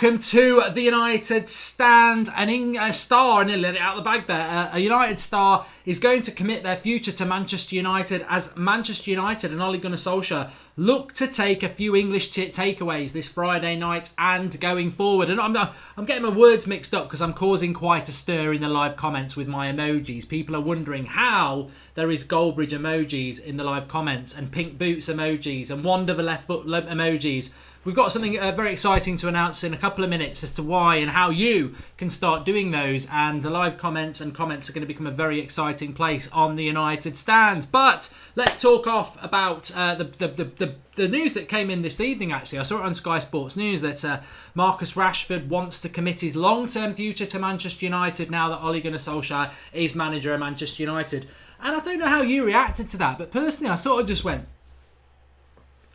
Welcome to the United Stand. A star, and let it out of the bag there. A United star is going to commit their future to Manchester United as Manchester United and Ole Gunnar Solskjaer look to take a few English takeaways this Friday night and going forward. And I'm getting my words mixed up because I'm causing quite a stir in the live comments with my emojis. People are wondering how there is Goldbridge emojis in the live comments and pink boots emojis and wander the left foot emojis. We've got something very exciting to announce in a couple of minutes as to why and how you can start doing those. And the live comments and comments are going to become a very exciting place on the United Stand. But let's talk off about the news that came in this evening, actually. I saw it on Sky Sports News that Marcus Rashford wants to commit his long-term future to Manchester United now that Ole Gunnar Solskjaer is manager of Manchester United. And I don't know how you reacted to that, but personally I sort of just went...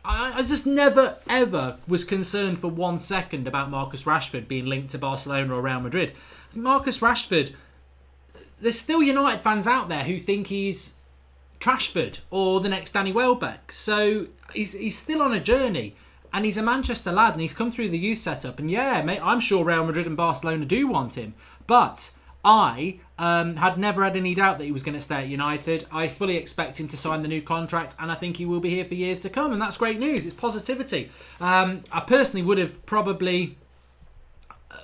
I just never, ever was concerned for 1 second about Marcus Rashford being linked to Barcelona or Real Madrid. Marcus Rashford, there's still United fans out there who think he's Trashford or the next Danny Welbeck. So he's still on a journey, and he's a Manchester lad, and he's come through the youth setup. And yeah, mate, I'm sure Real Madrid and Barcelona do want him, but I had never had any doubt that he was going to stay at United. I fully expect him to sign the new contract, and I think he will be here for years to come, and that's great news. It's positivity. I personally would have probably,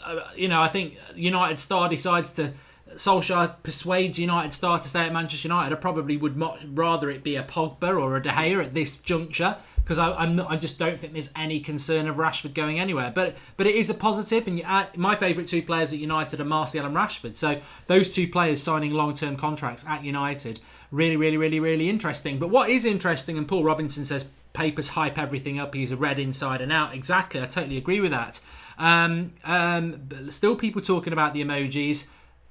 I think United star decides to... Solskjaer persuades United star to stay at Manchester United. I probably would rather it be a Pogba or a De Gea at this juncture, because I just don't think there's any concern of Rashford going anywhere. But it is a positive, and my favourite two players at United are Martial and Rashford. So those two players signing long-term contracts at United, really, really, really, really interesting. But what is interesting, and Paul Robinson says papers hype everything up, he's a red inside and out. Exactly, I totally agree with that. But still people talking about the emojis.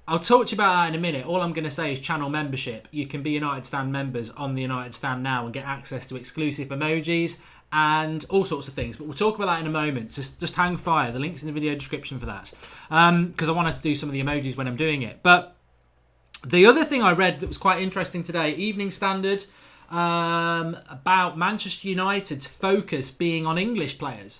I'll talk to you about that in a minute. All I'm going to say is channel membership. You can be United Stand members on the United Stand now and get access to exclusive emojis and all sorts of things. But we'll talk about that in a moment. Just hang fire. The link's in the video description for that. Because I want to do some of the emojis when I'm doing it. But the other thing I read that was quite interesting today, Evening Standard, about Manchester United's focus being on English players,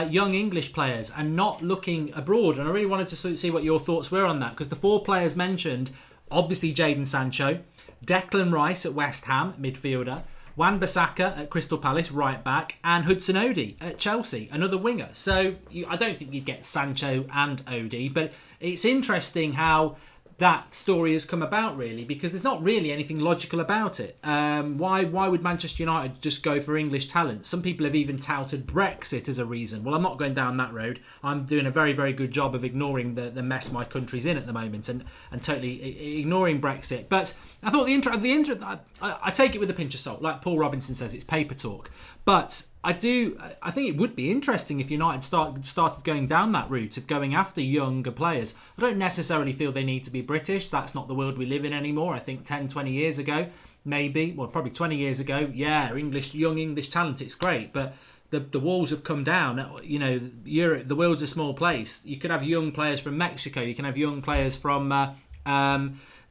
young English players, and not looking abroad. And I really wanted to see what your thoughts were on that, because the four players mentioned, obviously Jadon Sancho, Declan Rice at West Ham, midfielder, Wan-Bissaka at Crystal Palace, right back, and Hudson-Odoi at Chelsea, another winger. So I don't think you'd get Sancho and Odie, but it's interesting how that story has come about, really, because there's not really anything logical about it. Why would Manchester United just go for English talent? Some people have even touted Brexit as a reason. Well, I'm not going down that road. I'm doing a very, very good job of ignoring the mess my country's in at the moment and totally ignoring Brexit. But I thought I take it with a pinch of salt. Like Paul Robinson says, it's paper talk. But I think it would be interesting if United started going down that route of going after younger players. I don't necessarily feel they need to be British. That's not the world we live in anymore. I think 10, 20 years ago, maybe, well, probably 20 years ago, yeah, young English talent, it's great. But the walls have come down. Europe, the world's a small place. You could have young players from Mexico. You can have young players from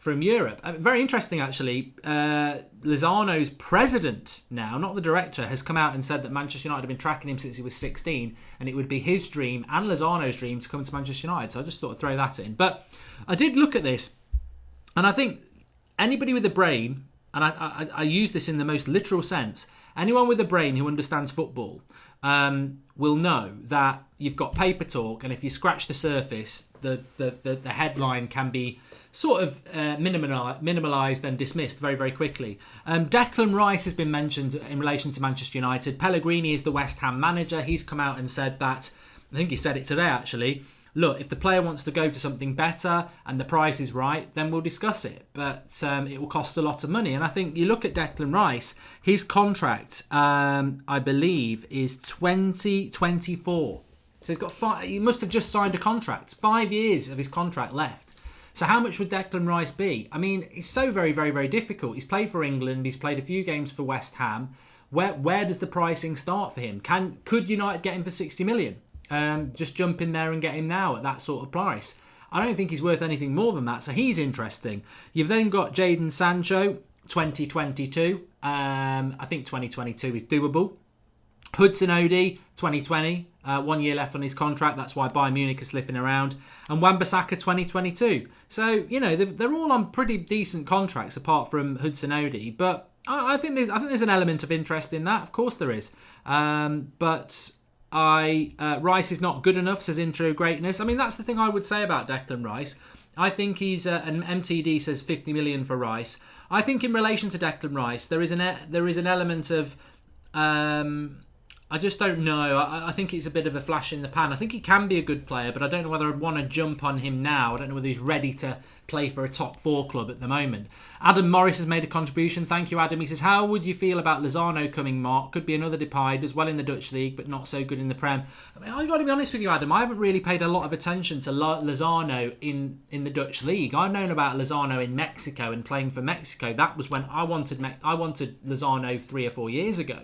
Europe. Very interesting, actually. Lozano's president now, not the director, has come out and said that Manchester United have been tracking him since he was 16, and it would be his dream and Lozano's dream to come to Manchester United. So I just thought I'd throw that in. But I did look at this, and I think anybody with a brain, and I use this in the most literal sense, anyone with a brain who understands football will know that you've got paper talk, and if you scratch the surface, the headline can be sort of minimalised and dismissed very, very quickly. Declan Rice has been mentioned in relation to Manchester United. Pellegrini is the West Ham manager. He's come out and said that, I think he said it today actually, look, if the player wants to go to something better and the price is right, then we'll discuss it. But it will cost a lot of money. And I think you look at Declan Rice, his contract, I believe, is 2024. So he's got he must have just signed a contract. 5 years of his contract left. So how much would Declan Rice be? I mean, it's so very, very, very difficult. He's played for England. He's played a few games for West Ham. Where does the pricing start for him? Could United get him for 60 million? Just jump in there and get him now at that sort of price. I don't think he's worth anything more than that. So he's interesting. You've then got Jadon Sancho, 2022. I think 2022 is doable. Hudson-Odoi, 2020. 1 year left on his contract. That's why Bayern Munich are slipping around. And Wan-Bissaka 2022. So, you know, they're all on pretty decent contracts apart from Hudson-Odoi. But I think there's an element of interest in that. Of course there is. But Rice is not good enough, says Intro Greatness. I mean, that's the thing I would say about Declan Rice. I think he's an MTD says 50 million for Rice. I think in relation to Declan Rice, there is an element of I just don't know. I think it's a bit of a flash in the pan. I think he can be a good player, but I don't know whether I'd want to jump on him now. I don't know whether he's ready to play for a top 4 club at the moment. Adam Morris has made a contribution. Thank you, Adam. He says, how would you feel about Lozano coming, Mark? Could be another Depay, does well in the Dutch league, but not so good in the Prem. I mean, I've got to be honest with you, Adam. I haven't really paid a lot of attention to Lozano in the Dutch league. I've known about Lozano in Mexico and playing for Mexico. That was when I wanted Lozano 3 or 4 years ago.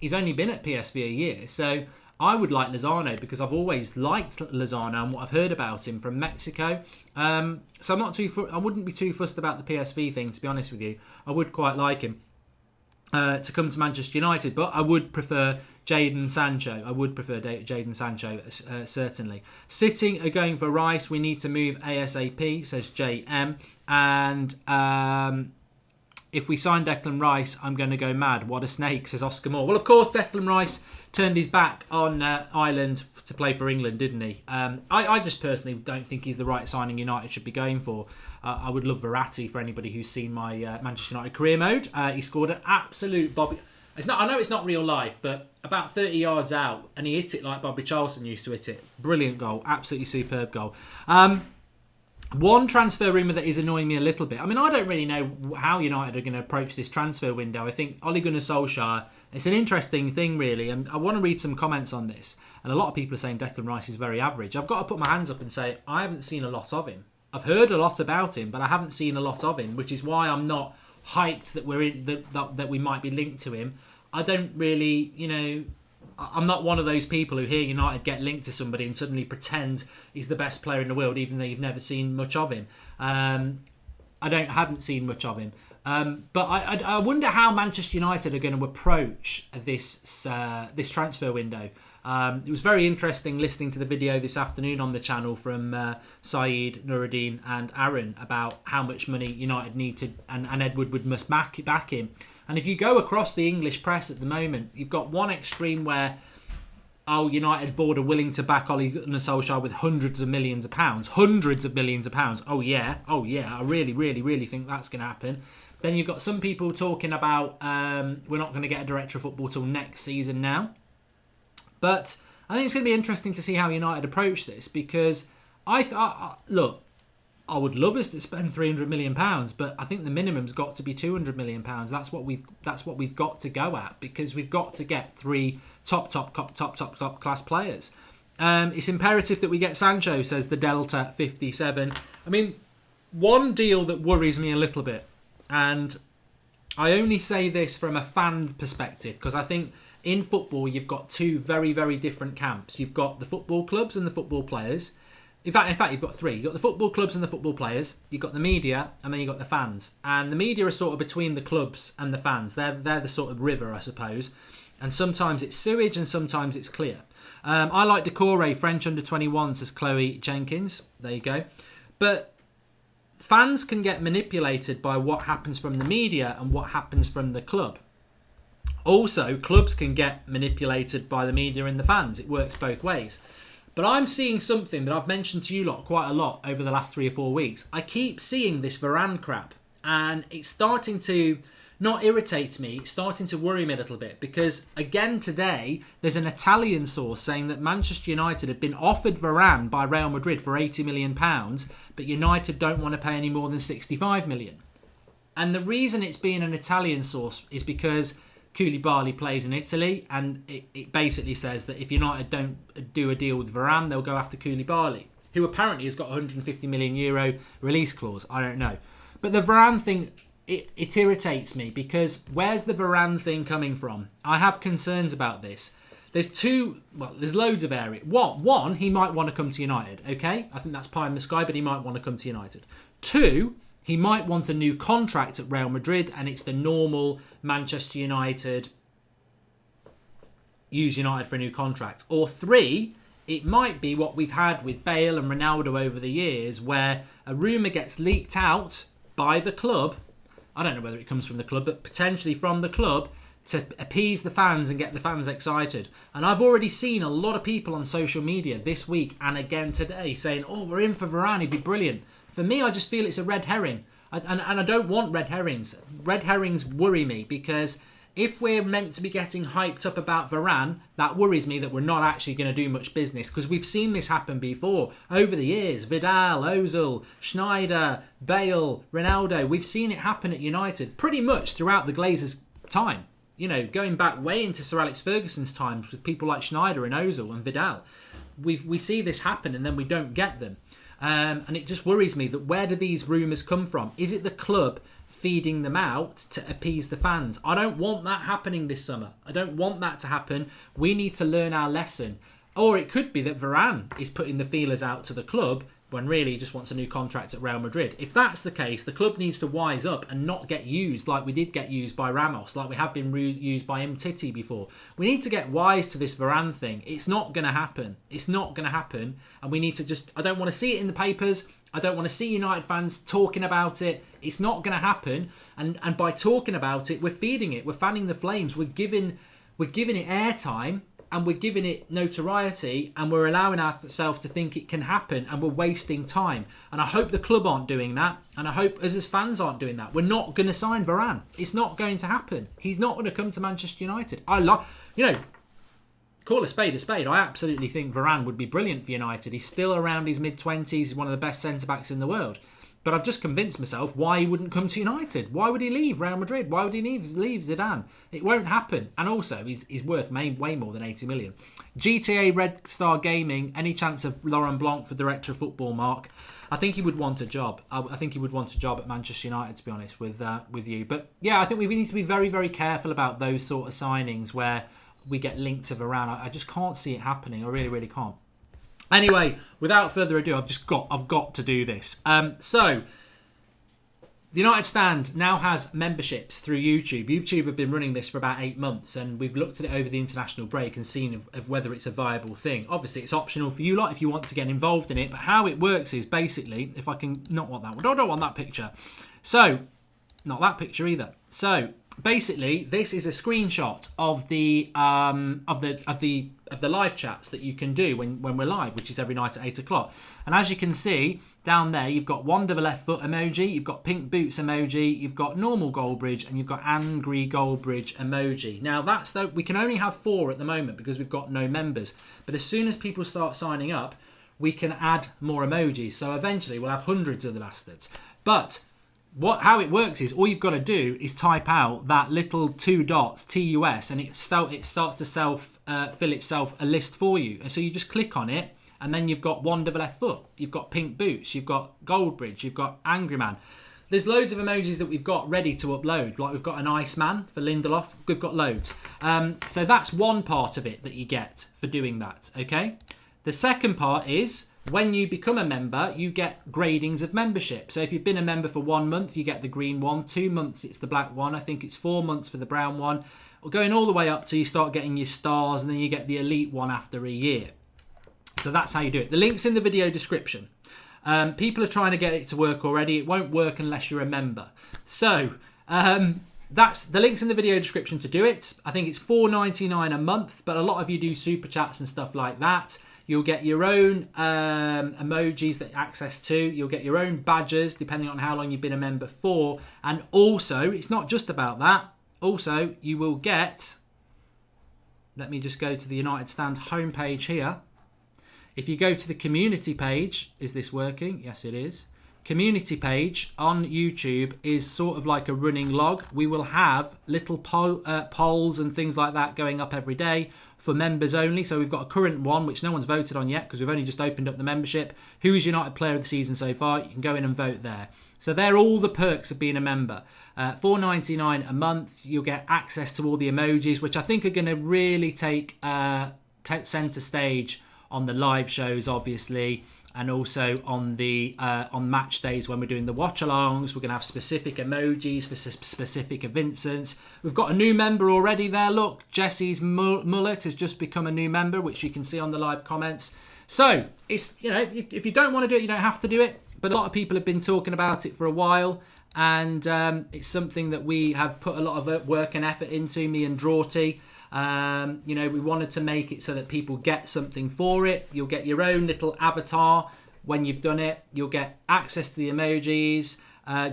He's only been at PSV a year, so I would like Lozano because I've always liked Lozano and what I've heard about him from Mexico. So I wouldn't be too fussed about the PSV thing, to be honest with you. I would quite like him to come to Manchester United, but I would prefer Jadon Sancho. Jadon Sancho, certainly. Sitting are going for Rice. We need to move ASAP, says JM. And if we sign Declan Rice, I'm going to go mad. What a snake, says Oscar Moore. Well, of course, Declan Rice turned his back on Ireland to play for England, didn't he? I just personally don't think he's the right signing United should be going for. I would love Verratti for anybody who's seen my Manchester United career mode. He scored an absolute Bobby. I know it's not real life, but about 30 yards out, and he hit it like Bobby Charlton used to hit it. Brilliant goal. Absolutely superb goal. One transfer rumour that is annoying me a little bit. I mean, I don't really know how United are going to approach this transfer window. I think Ole Gunnar Solskjaer, it's an interesting thing, really. And I want to read some comments on this. And a lot of people are saying Declan Rice is very average. I've got to put my hands up and say, I haven't seen a lot of him. I've heard a lot about him, but I haven't seen a lot of him, which is why I'm not hyped that that we might be linked to him. I don't really, I'm not one of those people who hear United get linked to somebody and suddenly pretend he's the best player in the world, even though you've never seen much of him. I haven't seen much of him. But I wonder how Manchester United are going to approach this transfer window. It was very interesting listening to the video this afternoon on the channel from Saeed, Nuruddin and Aaron about how much money United need to, and Ed Woodward must back him. And if you go across the English press at the moment, you've got one extreme where, United board are willing to back Ole Gunnar Solskjaer with hundreds of millions of pounds. Oh yeah, I really, really, really think that's going to happen. Then you've got some people talking about we're not going to get a director of football till next season now. But I think it's going to be interesting to see how United approach this, because look, I would love us to spend £300 million, but I think the minimum's got to be £200 million. That's what we've got to go at, because we've got to get 3 top class players. It's imperative that we get Sancho, says the Delta 57. I mean, one deal that worries me a little bit, and I only say this from a fan perspective, because I think in football you've got 2 very, very different camps. You've got the football clubs and the football players. In fact, you've got 3. You've got the football clubs and the football players. You've got the media, and then you've got the fans. And the media are sort of between the clubs and the fans. They're the sort of river, I suppose. And sometimes it's sewage and sometimes it's clear. I like Decore, French under 21, says Chloe Jenkins. There you go. But fans can get manipulated by what happens from the media and what happens from the club. Also, clubs can get manipulated by the media and the fans. It works both ways. But I'm seeing something that I've mentioned to you lot quite a lot over the last 3 or 4 weeks. I keep seeing this Varane crap, and it's starting to not irritate me, it's starting to worry me a little bit, because again today there's an Italian source saying that Manchester United have been offered Varane by Real Madrid for £80 million, but United don't want to pay any more than £65 million. And the reason it's being an Italian source is because Koulibaly plays in Italy, and it basically says that if United don't do a deal with Varane, they'll go after Koulibaly, who apparently has got a €150 million release clause. I don't know. But the Varane thing, it irritates me, because where's the Varane thing coming from? I have concerns about this. There's loads of area. One, he might want to come to United, okay? I think that's pie in the sky, but he might want to come to United. 2, he might want a new contract at Real Madrid, and it's the normal Manchester United use United for a new contract. Or 3, it might be what we've had with Bale and Ronaldo over the years, where a rumour gets leaked out by the club. I don't know whether it comes from the club, but potentially from the club, to appease the fans and get the fans excited. And I've already seen a lot of people on social media this week and again today saying, oh, we're in for Varane, he'd be brilliant. For me, I just feel it's a red herring. And I don't want red herrings. Red herrings worry me, because if we're meant to be getting hyped up about Varane, that worries me that we're not actually going to do much business, because we've seen this happen before over the years. Vidal, Ozil, Schneider, Bale, Ronaldo. We've seen it happen at United pretty much throughout the Glazers' time. You know, going back way into Sir Alex Ferguson's times with people like Schneider and Ozil and Vidal. We see this happen and then we don't get them. And it just worries me that where do these rumours come from? Is it the club feeding them out to appease the fans? I don't want that happening this summer. I don't want that to happen. We need to learn our lesson. Or it could be that Varane is putting the feelers out to the club when really he just wants a new contract at Real Madrid. If that's the case, the club needs to wise up and not get used like we did get used by Ramos, like we have been used by Titi before. We need to get wise to this Varane thing. It's not going to happen. It's not going to happen. And we need to just... I don't want to see it in the papers. I don't want to see United fans talking about it. It's not going to happen. And by talking about it, we're feeding it. We're fanning the flames. We're giving it airtime. And we're giving it notoriety, and we're allowing ourselves to think it can happen, and we're wasting time. And I hope the club aren't doing that, and I hope us as fans aren't doing that. We're not going to sign Varane. It's not going to happen. He's not going to come to Manchester United. Call a spade a spade. I absolutely think Varane would be brilliant for United. He's still around his mid-20s. He's one of the best centre-backs in the world. But I've just convinced myself why he wouldn't come to United. Why would he leave Real Madrid? Why would he leave Zidane? It won't happen. And also, he's worth way more than 80 million. GTA Red Star Gaming, any chance of Laurent Blanc for Director of Football, Mark? I think he would want a job. I think he would want a job at Manchester United, to be honest with you. But yeah, I think we need to be very, very careful about those sort of signings where we get linked to Varane. I just can't see it happening. I really, really can't. Anyway, without further ado, I've got to do this. So, the United Stand now has memberships through YouTube. YouTube have been running this for about 8 months, and we've looked at it over the international break and seen of whether it's a viable thing. Obviously, it's optional for you lot if you want to get involved in it. But how it works is basically, if I can not want that one, I don't want that picture. So, not that picture either. So, basically, this is a screenshot of the live chats that you can do when we're live, which is every night at 8 o'clock. And as you can see down there, you've got Wonder the left foot emoji, you've got pink boots emoji, you've got normal Goldbridge, and you've got angry Goldbridge emoji. Now we can only have 4 at the moment because we've got no members. But as soon as people start signing up, we can add more emojis. So eventually we'll have hundreds of the bastards. But how it works is all you've got to do is type out that little 2 dots TUS, and it starts to fill itself a list for you. And so you just click on it, and then you've got Wonder the left foot, you've got pink boots, you've got Goldbridge, you've got Angry Man. There's loads of emojis that we've got ready to upload. Like we've got an Iceman for Lindelof. We've got loads. So that's one part of it that you get for doing that. Okay. The second part is, when you become a member, you get gradings of membership. So if you've been a member for 1 month, you get the green one. 2 months, it's the black one. I think it's 4 months for the brown one. Going all the way up till you start getting your stars, and then you get the elite one after a year. So that's how you do it. The link's in the video description. People are trying to get it to work already. It won't work unless you're a member. So that's the link's in the video description to do it. I think it's $4.99 a month, but a lot of you do super chats and stuff like that. You'll get your own emojis that access to. You'll get your own badges depending on how long you've been a member for. And also, it's not just about that. Also, you will get... Let me just go to the United Stand homepage here. If you go to the community page, is this working? Yes, it is. Community page on YouTube is sort of like a running log. We will have little polls and things like that going up every day for members only. So we've got a current one, which no one's voted on yet because we've only just opened up the membership. Who is United Player of the Season so far? You can go in and vote there. So they're all the perks of being a member. $4.99 a month. You'll get access to all the emojis, which I think are going to really take centre stage on the live shows, obviously, and also on the on match days when we're doing the watch-alongs. We're going to have specific emojis for specific events. We've got a new member already there. Look, Jesse's mullet has just become a new member, which you can see on the live comments. So, it's, you know, if you don't want to do it, you don't have to do it. But a lot of people have been talking about it for a while. And it's something that we have put a lot of work and effort into, me and Drawty. You know, we wanted to make it so that people get something for it. You'll get your own little avatar when you've done it. You'll get access to the emojis.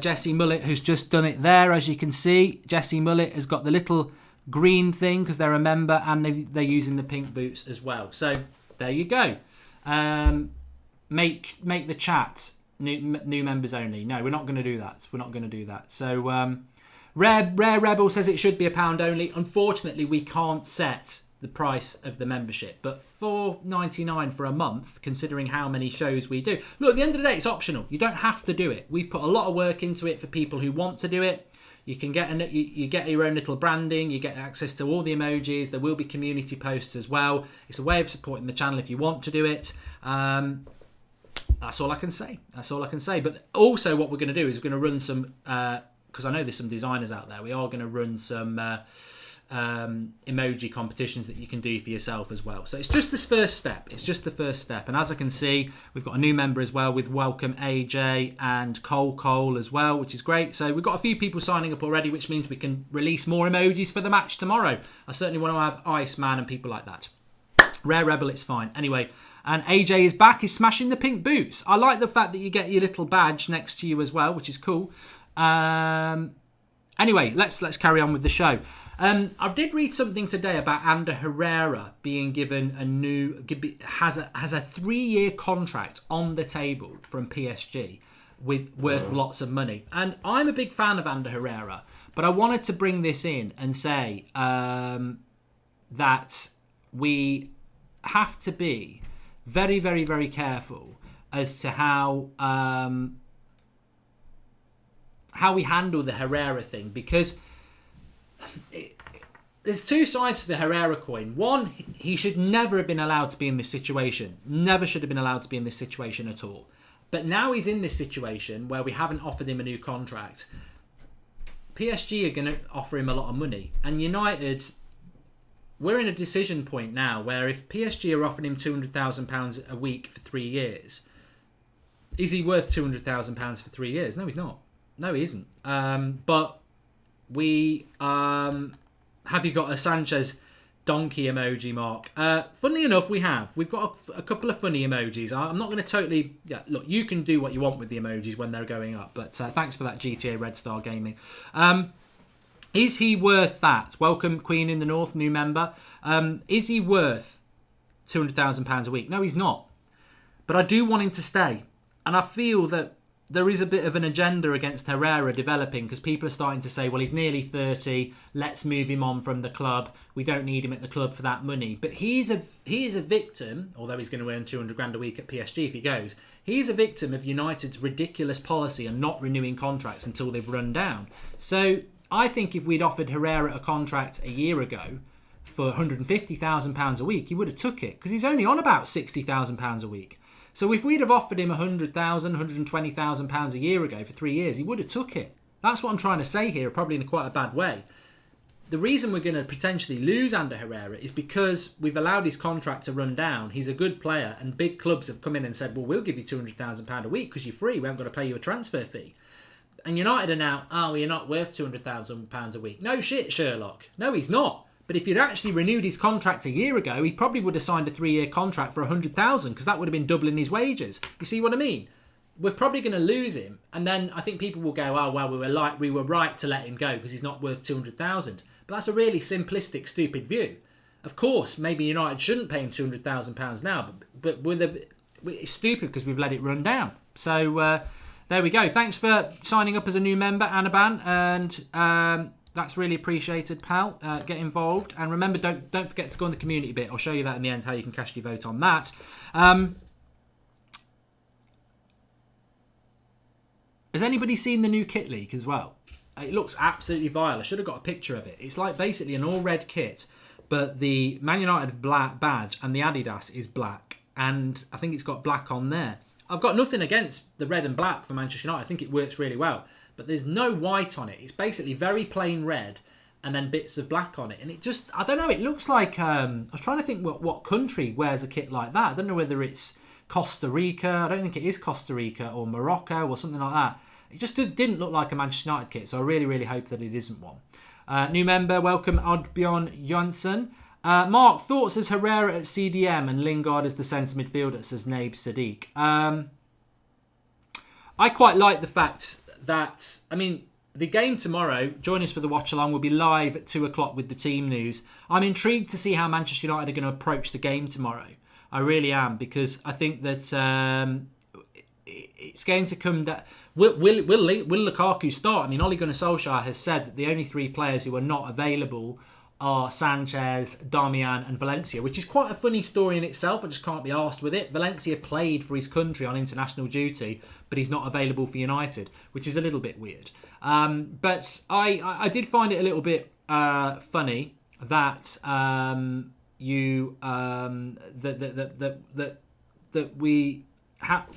Jesse Mullet has just done it there, as you can see. Jesse Mullet has got the little green thing because they're a member, and they're using the pink boots as well. So there you go. Make the chat new members only. No, we're not going to do that. We're not going to do that. So Rare Rebel says it should be £1 only. Unfortunately, we can't set the price of the membership, but $4.99 for a month, considering how many shows we do. Look, at the end of the day, it's optional. You don't have to do it. We've put a lot of work into it for people who want to do it. You can get you get your own little branding. You get access to all the emojis. There will be community posts as well. It's a way of supporting the channel if you want to do it. That's all I can say. That's all I can say. But also what we're going to do is we're going to run some, because I know there's some designers out there, we are going to run some emoji competitions that you can do for yourself as well. So it's just this first step. It's just the first step. And as I can see, we've got a new member as well with Welcome AJ and Cole as well, which is great. So we've got a few people signing up already, which means we can release more emojis for the match tomorrow. I certainly want to have Iceman and people like that. Rare Rebel, it's fine. Anyway, and AJ is back. He's smashing the pink boots. I like the fact that you get your little badge next to you as well, which is cool. Anyway, let's carry on with the show. I did read something today about Ander Herrera being given has a 3-year contract on the table from PSG worth lots of money. And I'm a big fan of Ander Herrera, but I wanted to bring this in and say that we have to be very, very, very careful as to how we handle the Herrera thing, because there's two sides to the Herrera coin. One, he should never have been allowed to be in this situation. Never should have been allowed to be in this situation at all. But now he's in this situation where we haven't offered him a new contract. PSG are going to offer him a lot of money, and United, we're in a decision point now where if PSG are offering him £200,000 a week for 3 years, is he worth £200,000 for 3 years? No, he's not. No, he isn't. But we have you got a Sanchez donkey emoji, Mark? Funnily enough, we have. We've got a couple of funny emojis. I'm not going to totally... Yeah, look, you can do what you want with the emojis when they're going up. But thanks for that, GTA Red Star Gaming. Is he worth that? Welcome, Queen in the North, new member. Is he worth £200,000 a week? No, he's not. But I do want him to stay. And I feel that there is a bit of an agenda against Herrera developing, because people are starting to say, well, he's nearly 30. Let's move him on from the club. We don't need him at the club for that money. But he is a victim, although he's going to earn 200 grand a week at PSG if he goes. He's a victim of United's ridiculous policy and not renewing contracts until they've run down. So I think if we'd offered Herrera a contract a year ago for £150,000 a week, he would have took it, because he's only on about £60,000 a week. So if we'd have offered him £100,000, £120,000 a year ago for 3 years, he would have took it. That's what I'm trying to say here, probably in quite a bad way. The reason we're going to potentially lose Ander Herrera is because we've allowed his contract to run down. He's a good player, and big clubs have come in and said, well, we'll give you £200,000 a week because you're free. We haven't got to pay you a transfer fee. And United are now, oh, you're not worth £200,000 a week. No shit, Sherlock. No, he's not. But if you'd actually renewed his contract a year ago, he probably would have signed a 3-year contract for £100,000, because that would have been doubling his wages. You see what I mean? We're probably going to lose him, and then I think people will go, oh, well, we were right to let him go because he's not worth £200,000. But that's a really simplistic, stupid view. Of course, maybe United shouldn't pay him £200,000 now, but it's stupid because we've let it run down. So there we go. Thanks for signing up as a new member, Anaban, and that's really appreciated, pal. Get involved, and remember, don't forget to go on the community bit. I'll show you that in the end, how you can cast your vote on that. Has anybody seen the new kit leak as well? It looks absolutely vile. I should have got a picture of it. It's like basically an all red kit, but the Man United black badge and the Adidas is black, and I think it's got black on there. I've got nothing against the red and black for Manchester United. I think it works really well. But there's no white on it. It's basically very plain red and then bits of black on it. And it just, I don't know, it looks like, I was trying to think what country wears a kit like that. I don't know whether it's Costa Rica. I don't think it is Costa Rica or Morocco or something like that. It just didn't look like a Manchester United kit. So I really, really hope that it isn't one. New member, welcome Oddbjorn Jönsson. Mark, thoughts as Herrera at CDM and Lingard as the centre midfielder, says Naib Sadiq. I quite like the fact that, I mean, the game tomorrow, join us for the watch along, will be live at 2 o'clock with the team news. I'm intrigued to see how Manchester United are going to approach the game tomorrow. I really am, because I think that it's going to come down. Will Lukaku start? I mean, Ole Gunnar Solskjaer has said that the only 3 players who are not available are Sanchez, Darmian and Valencia, which is quite a funny story in itself. I just can't be arsed with it. Valencia played for his country on international duty, but he's not available for United, which is a little bit weird. But I did find it a little bit funny that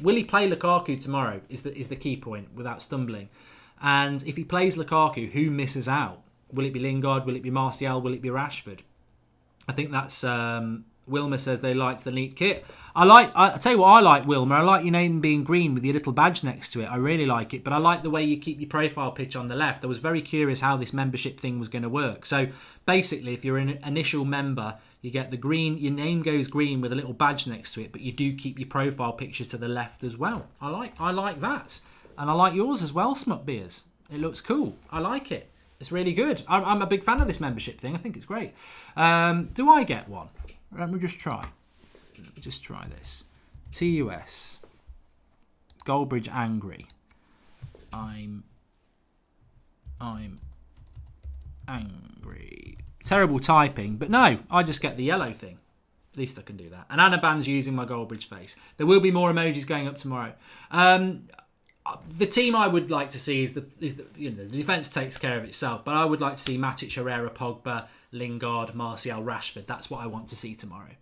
will he play Lukaku tomorrow is the key point without stumbling. And if he plays Lukaku, who misses out? Will it be Lingard? Will it be Martial? Will it be Rashford? I think that's... Wilmer says they liked the neat kit. I tell you what I like, Wilmer. I like your name being green with your little badge next to it. I really like it. But I like the way you keep your profile picture on the left. I was very curious how this membership thing was going to work. So basically, if you're an initial member, you get the green. Your name goes green with a little badge next to it. But you do keep your profile picture to the left as well. I like that. And I like yours as well, Smut Beers. It looks cool. I like it. It's really good. I'm a big fan of this membership thing. I think it's great. Do I get one? Let me just try. Let me just try this. TUS. Goldbridge angry. I'm angry. Terrible typing, but no, I just get the yellow thing. At least I can do that. And Anaban's using my Goldbridge face. There will be more emojis going up tomorrow. The team I would like to see is the defence takes care of itself, but I would like to see Matic, Herrera, Pogba, Lingard, Martial, Rashford. That's what I want to see tomorrow.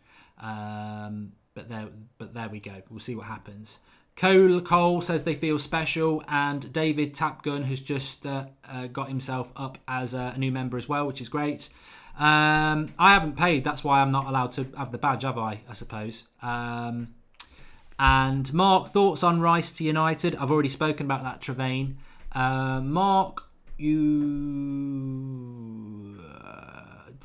But there we go. We'll see what happens. Cole says they feel special, and David Tapgun has just got himself up as a new member as well, which is great. I haven't paid. That's why I'm not allowed to have the badge, have I suppose. And Mark, thoughts on Rice to United? I've already spoken about that, Travaine. Mark, do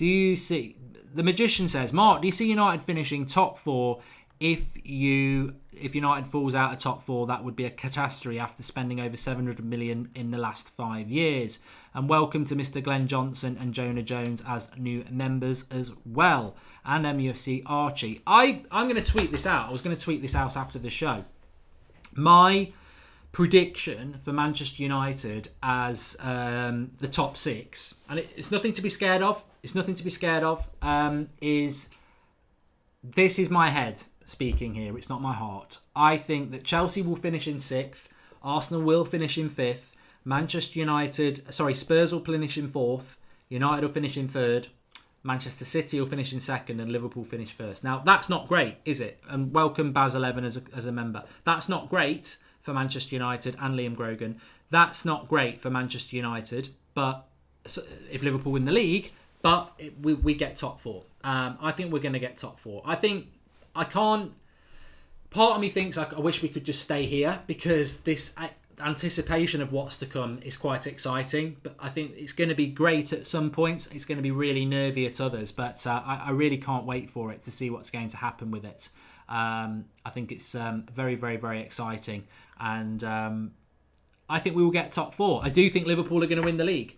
you see... The Magician says, Mark, do you see United finishing top 4? If United falls out of top 4, that would be a catastrophe after spending over 700 million in the last 5 years. And welcome to Mr. Glenn Johnson and Jonah Jones as new members as well. And MUFC Archie. I'm going to tweet this out. I was going to tweet this out after the show. My prediction for Manchester United as the top 6, and it's nothing to be scared of. This is my head speaking here. It's not my heart. I think that Chelsea will finish in 6th. Arsenal will finish in 5th. Spurs will finish in 4th. United will finish in 3rd. Manchester City will finish in 2nd, and Liverpool finish 1st. Now, that's not great, is it? And welcome Baz11 as a member. That's not great for Manchester United and Liam Grogan. That's not great for Manchester United, but if Liverpool win the league, but we get top 4. I think we're going to get top 4. Part of me thinks I wish we could just stay here, because this anticipation of what's to come is quite exciting. But I think it's going to be great at some points. It's going to be really nervy at others. But I really can't wait for it to see what's going to happen with it. I think it's very, very, very exciting. And I think we will get top 4. I do think Liverpool are going to win the league.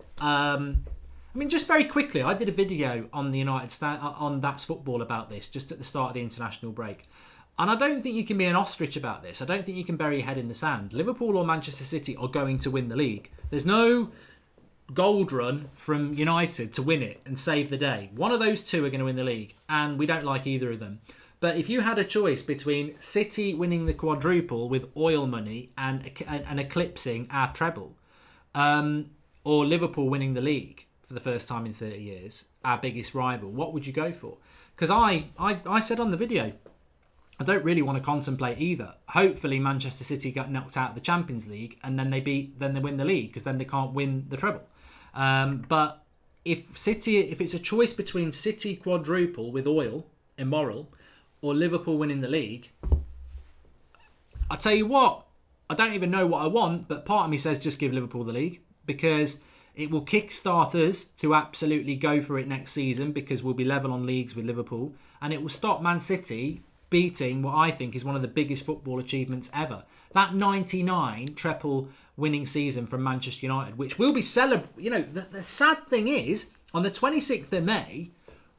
Just very quickly, I did a video on the on That's Football about this just at the start of the international break. And I don't think you can be an ostrich about this. I don't think you can bury your head in the sand. Liverpool or Manchester City are going to win the league. There's no gold run from United to win it and save the day. One of those two are going to win the league, and we don't like either of them. But if you had a choice between City winning the quadruple with oil money and eclipsing our treble, or Liverpool winning the league for the first time in 30 years, our biggest rival, what would you go for? Because I said on the video, I don't really want to contemplate either. Hopefully Manchester City get knocked out of the Champions League and then they win the league, because then they can't win the treble. But if it's a choice between City quadruple with oil, immoral, or Liverpool winning the league, I tell you what, I don't even know what I want, but part of me says just give Liverpool the league, because it will kickstart us to absolutely go for it next season, because we'll be level on leagues with Liverpool, and it will stop Man City beating what I think is one of the biggest football achievements ever. That 99 treble winning season from Manchester United, which will be celebrated. You know, the sad thing is, on the 26th of May,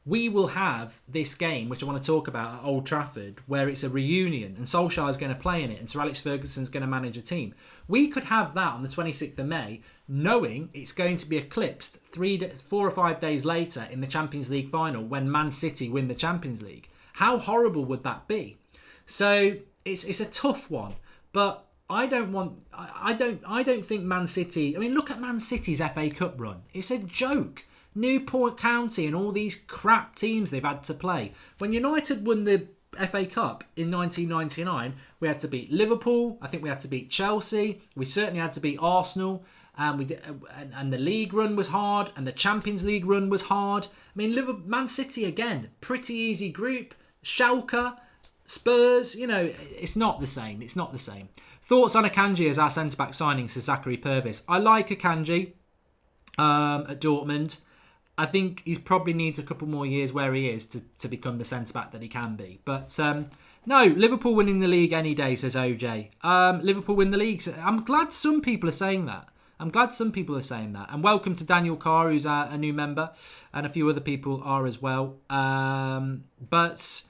we will have this game, which I want to talk about, at Old Trafford, where it's a reunion and Solskjaer is going to play in it and Sir Alex Ferguson's going to manage a team. We could have that on the 26th of May, knowing it's going to be eclipsed 4 or 5 days later in the Champions League final when Man City win the Champions League. How horrible would that be? So it's a tough one, but I don't think Man City. I mean, look at Man City's FA Cup run. It's a joke. Newport County and all these crap teams they've had to play. When United won the FA Cup in 1999, we had to beat Liverpool. I think we had to beat Chelsea. We certainly had to beat Arsenal. And the league run was hard, and the Champions League run was hard. I mean, Man City again, pretty easy group. Schalke, Spurs, you know, it's not the same. It's not the same. Thoughts on Akanji as our centre-back signing, says Zachary Purvis. I like Akanji at Dortmund. I think he probably needs a couple more years where he is to become the centre-back that he can be. But no, Liverpool winning the league any day, says OJ. Liverpool win the league. I'm glad some people are saying that. And welcome to Daniel Carr, who's a new member, and a few other people are as well. But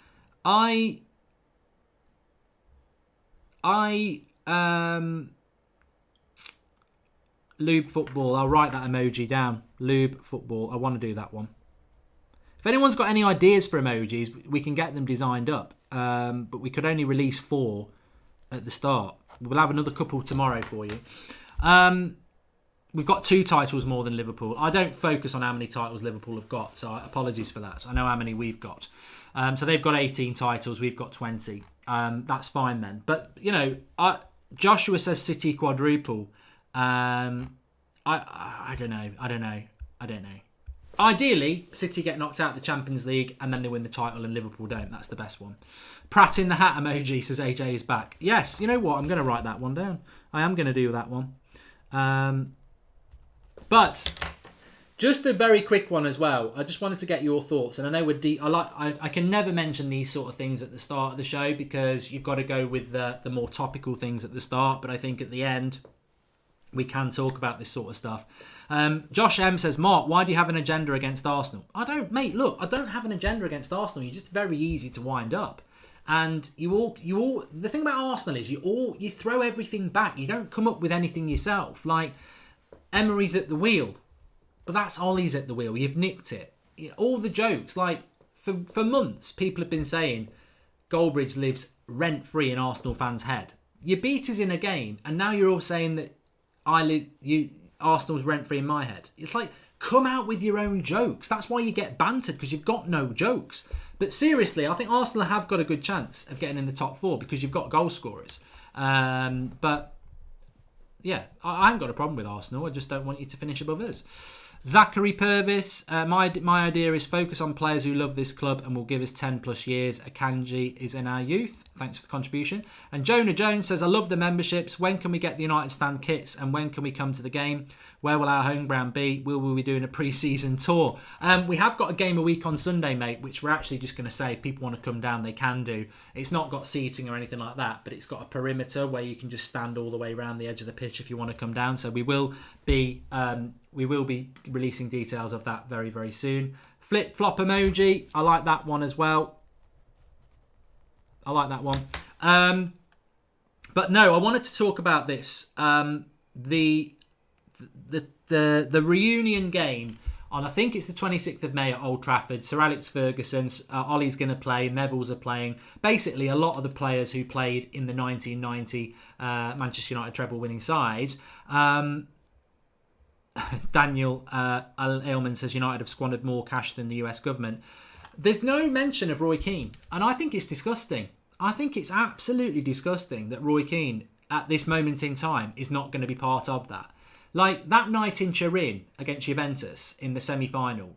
Lube football. I'll write that emoji down. Lube football. I want to do that one. If anyone's got any ideas for emojis, we can get them designed up. But we could only release 4 at the start. We'll have another couple tomorrow for you. We've got 2 titles more than Liverpool. I don't focus on how many titles Liverpool have got, so apologies for that. I know how many we've got. So they've got 18 titles, we've got 20. That's fine then. But, you know, Joshua says City quadruple. I don't know. Ideally, City get knocked out of the Champions League and then they win the title and Liverpool don't. That's the best one. Pratt in the hat emoji says AJ is back. Yes, you know what? I'm going to write that one down. I am going to do that one. But just a very quick one as well. I just wanted to get your thoughts, and I know I can never mention these sort of things at the start of the show because you've got to go with the more topical things at the start. But I think at the end we can talk about this sort of stuff. Josh M says, Mark, why do you have an agenda against Arsenal? I don't have an agenda against Arsenal. You're just very easy to wind up. And you all. The thing about Arsenal is you throw everything back. You don't come up with anything yourself. Like Emery's at the wheel, but that's Ollie's at the wheel. You've nicked it. All the jokes, like for months, people have been saying Goldbridge lives rent free in Arsenal fans' head. You beat us in a game, and now you're all saying that Arsenal's rent free in my head. It's like, come out with your own jokes. That's why you get bantered, because you've got no jokes. But seriously, I think Arsenal have got a good chance of getting in the top 4 because you've got goal scorers. But yeah, I haven't got a problem with Arsenal. I just don't want you to finish above us. Zachary Purvis, my idea is focus on players who love this club and will give us 10 plus years. Akanji is in our youth. Thanks for the contribution. And Jonah Jones says, I love the memberships. When can we get the United Stand kits and when can we come to the game? Where will our home ground be? Will we be doing a pre-season tour? We have got a game a week on Sunday, mate, which we're actually just going to say if people want to come down, they can do. It's not got seating or anything like that, but it's got a perimeter where you can just stand all the way around the edge of the pitch if you want to come down. So we will be releasing details of that very, very soon. Flip-flop emoji. I like that one as well. I like that one. But no, I wanted to talk about this. The reunion game on, I think it's the 26th of May at Old Trafford. Sir Alex Ferguson, Ollie's going to play, Neville's are playing. Basically, a lot of the players who played in the 1990 Manchester United treble winning side. Daniel Aylman says United have squandered more cash than the US government. There's no mention of Roy Keane, and I think it's disgusting. I think it's absolutely disgusting that Roy Keane, at this moment in time, is not going to be part of that. Like, that night in Turin against Juventus in the semi-final,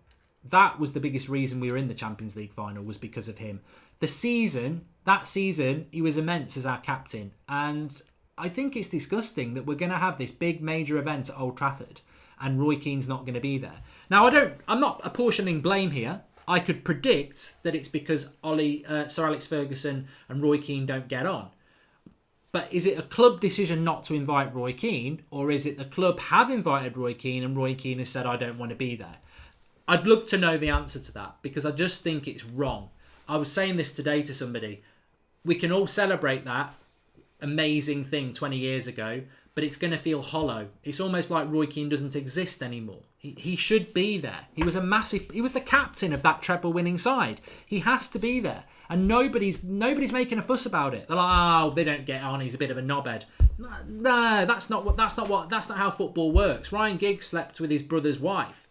that was the biggest reason we were in the Champions League final, was because of him. That season, he was immense as our captain. And I think it's disgusting that we're going to have this big major event at Old Trafford and Roy Keane's not going to be there. Now, I'm not apportioning blame here. I could predict that it's because Sir Alex Ferguson and Roy Keane don't get on. But is it a club decision not to invite Roy Keane, or is it the club have invited Roy Keane and Roy Keane has said, I don't want to be there? I'd love to know the answer to that, because I just think it's wrong. I was saying this today to somebody. We can all celebrate that amazing thing 20 years ago, but it's going to feel hollow. It's almost like Roy Keane doesn't exist anymore. He should be there. He was the captain of that treble-winning side. He has to be there, and nobody's making a fuss about it. They're like, oh, they don't get on. He's a bit of a knobhead. No, that's not how football works. Ryan Giggs slept with his brother's wife.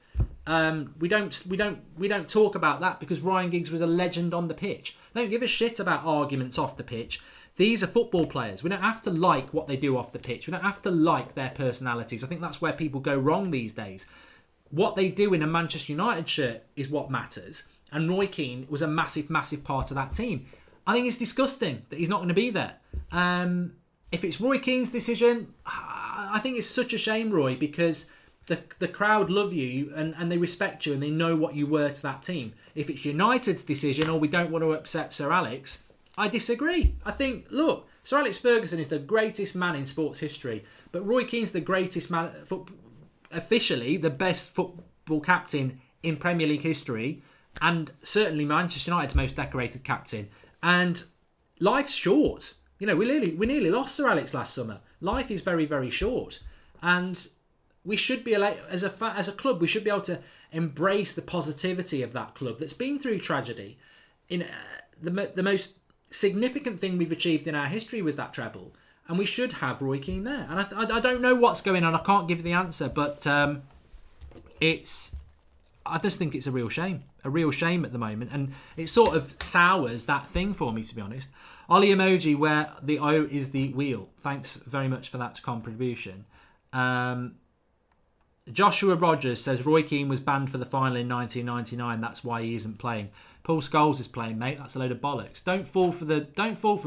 We don't talk about that because Ryan Giggs was a legend on the pitch. They don't give a shit about arguments off the pitch. These are football players. We don't have to like what they do off the pitch. We don't have to like their personalities. I think that's where people go wrong these days. What they do in a Manchester United shirt is what matters. And Roy Keane was a massive, massive part of that team. I think it's disgusting that he's not going to be there. If it's Roy Keane's decision, I think it's such a shame, Roy, because the crowd love you and they respect you and they know what you were to that team. If it's United's decision, or we don't want to upset Sir Alex, I disagree. I think, look, Sir Alex Ferguson is the greatest man in sports history, but Roy Keane's the greatest man, officially the best football captain in Premier League history, and certainly Manchester United's most decorated captain. And life's short. You know, we nearly lost Sir Alex last summer. Life is very, very short, and we should be, as a club, we should be able to embrace the positivity of that club that's been through tragedy. In the most significant thing we've achieved in our history was that treble, and we should have Roy Keane there. And I don't know what's going on. I can't give you the answer, but I just think it's a real shame at the moment, and it sort of sours that thing for me, to be honest. Ollie emoji, where the O is the wheel. Thanks very much for that contribution. Joshua Rogers says Roy Keane was banned for the final in 1999. That's why he isn't playing. Paul Scholes is playing, mate. That's a load of bollocks. Don't fall for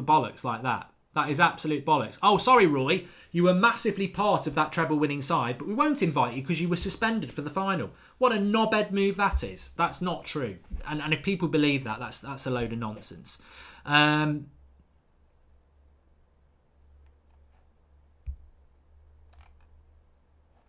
bollocks like that. That is absolute bollocks. Oh, sorry, Roy. You were massively part of that treble-winning side, but we won't invite you because you were suspended for the final. What a knobhead move that is. That's not true. And if people believe that, that's a load of nonsense.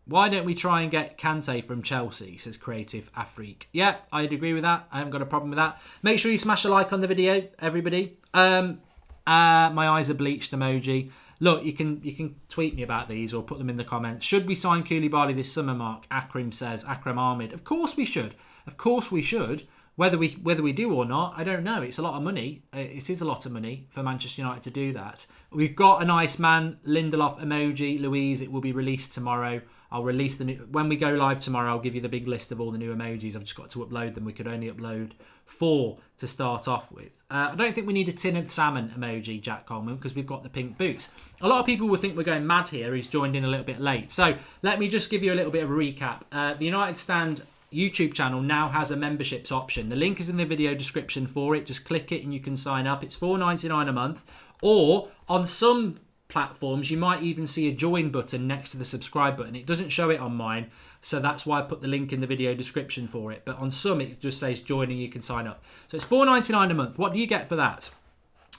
Why don't we try and get Kante from Chelsea, says Creative Afrique. Yeah, I'd agree with that. I haven't got a problem with that. Make sure you smash a like on the video, everybody. My eyes are bleached emoji. Look, you can tweet me about these or put them in the comments. Should we sign Koulibaly this summer, Mark? Akram says. Akram Ahmed. Of course we should. Of course we should. Whether we do or not, I don't know. It's a lot of money. It is a lot of money for Manchester United to do that. We've got a nice man, Lindelof emoji, Louise. It will be released tomorrow. I'll release when we go live tomorrow. I'll give you the big list of all the new emojis. I've just got to upload them. We could only upload 4 to start off with. I don't think we need a tin of salmon emoji, Jack Coleman, because we've got the pink boots. A lot of people will think we're going mad here. He's joined in a little bit late. So let me just give you a little bit of a recap. The United Stand YouTube channel now has a memberships option. The link is in the video description for it. Just click it and you can sign up. It's $4.99 a month. Or on some platforms, you might even see a join button next to the subscribe button. It doesn't show it on mine, so that's why I put the link in the video description for it. But on some, it just says join and you can sign up. So it's $4.99 a month. What do you get for that?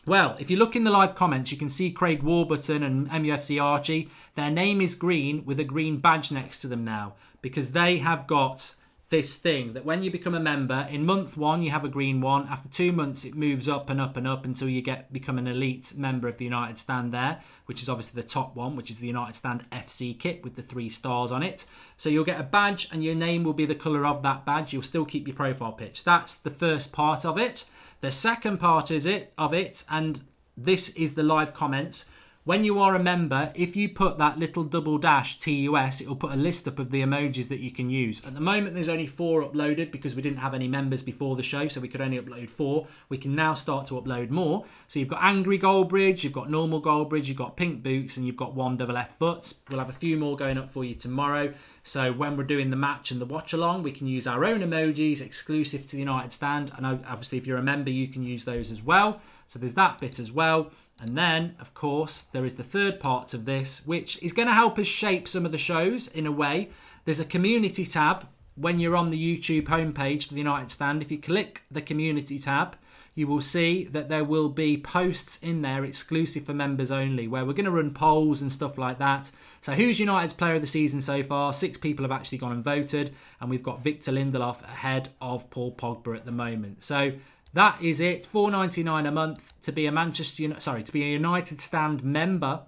Well, if you look in the live comments, you can see Craig Warburton and MUFC Archie. Their name is green with a green badge next to them now, because they have got this thing that when you become a member, in month 1 you have a green one. After 2 months it moves up and up and up until you become an elite member of the United Stand there, which is obviously the top one, which is the United Stand FC kit with the 3 stars on it. So you'll get a badge and your name will be the colour of that badge. You'll still keep your profile picture. That's the first part of it. The second part of it, and this is the live comments. When you are a member, if you put that little double dash TUS, it will put a list up of the emojis that you can use. At the moment, there's only 4 uploaded because we didn't have any members before the show, so we could only upload 4. We can now start to upload more. So you've got Angry Goldbridge, you've got Normal Goldbridge, you've got Pink Boots, and you've got 1FF Foots. We'll have a few more going up for you tomorrow. So when we're doing the match and the watch along, we can use our own emojis exclusive to the United Stand. And obviously, if you're a member, you can use those as well. So there's that bit as well. And then, of course, there is the third part of this, which is going to help us shape some of the shows in a way. There's a community tab when you're on the YouTube homepage for the United Stand. If you click the community tab, you will see that there will be posts in there exclusive for members only, where we're going to run polls and stuff like that. So who's United's player of the season so far? 6 people have actually gone and voted, and we've got Victor Lindelof ahead of Paul Pogba at the moment. So that is it. $4.99 a month to be a United Stand member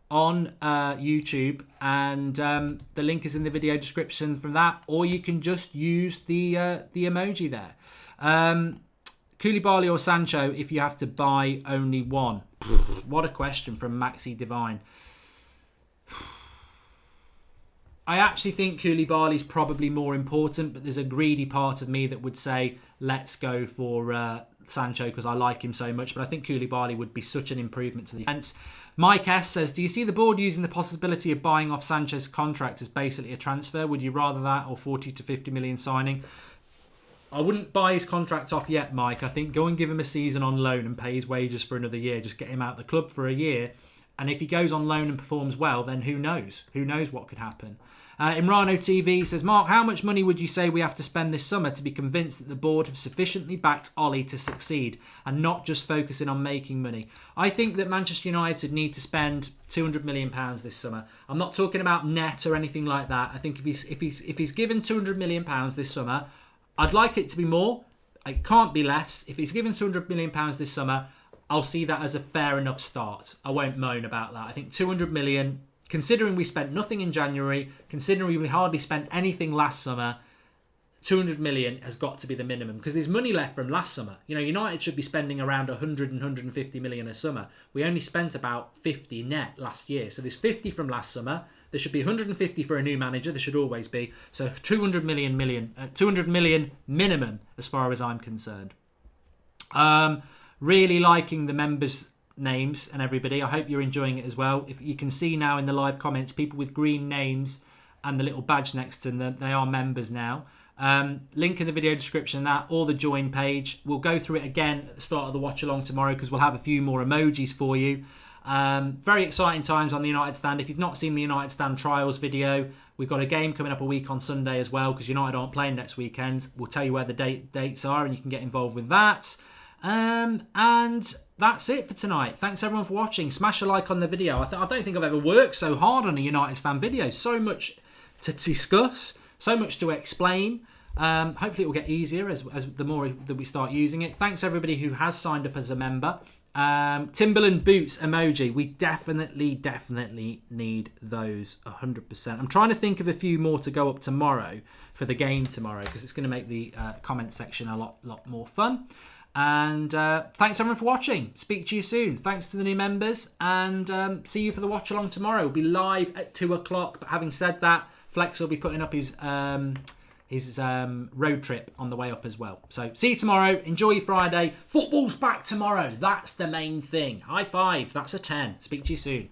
on YouTube, and the link is in the video description from that, or you can just use the emoji there. Koulibaly or Sancho if you have to buy only one? What a question from Maxi Divine. I actually think Koulibaly's probably more important, but there's a greedy part of me that would say let's go for Sancho because I like him so much. But I think Koulibaly would be such an improvement to the defence. Mike S says, do you see the board using the possibility of buying off Sanchez's contract as basically a transfer? Would you rather that or 40 to 50 million signing? I wouldn't buy his contract off yet, Mike. I think go and give him a season on loan and pay his wages for another year. Just get him out of the club for a year. And if he goes on loan and performs well, then who knows? Who knows what could happen? Imrano TV says, Mark, how much money would you say we have to spend this summer to be convinced that the board have sufficiently backed Ollie to succeed and not just focusing on making money? I think that Manchester United need to spend £200 million this summer. I'm not talking about net or anything like that. I think if he's given £200 million this summer, I'd like it to be more. It can't be less. If he's given £200 million this summer, I'll see that as a fair enough start. I won't moan about that. I think 200 million, considering we spent nothing in January, considering we hardly spent anything last summer, 200 million has got to be the minimum because there's money left from last summer. You know, United should be spending around 100 and 150 million a summer. We only spent about 50 net last year. So there's 50 from last summer. There should be 150 for a new manager. There should always be. So 200 million minimum as far as I'm concerned. Really liking the members' names and everybody. I hope you're enjoying it as well. If you can see now in the live comments, people with green names and the little badge next to them, they are members now. Link in the video description that, or the join page. We'll go through it again at the start of the watch along tomorrow because we'll have a few more emojis for you. Very exciting times on the United Stand. If you've not seen the United Stand trials video, we've got a game coming up a week on Sunday as well because United aren't playing next weekend. We'll tell you where the dates are and you can get involved with that. And that's it for tonight. Thanks everyone for watching. Smash a like on the video. I don't think I've ever worked so hard on a United Stand video. So much to discuss, so much to explain. Hopefully it will get easier as the more that we start using it. Thanks everybody who has signed up as a member. Timberland boots emoji. We definitely need those 100%. I'm trying to think of a few more to go up tomorrow for the game tomorrow because it's going to make the comment section a lot more fun. And thanks everyone for watching. Speak to you soon. Thanks to the new members, and see you for the watch along tomorrow. We'll be live at 2 o'clock. But having said that, Flex will be putting up his road trip on the way up as well. So see you tomorrow. Enjoy your Friday. Football's back tomorrow. That's the main thing. High five. That's a 10. Speak to you soon.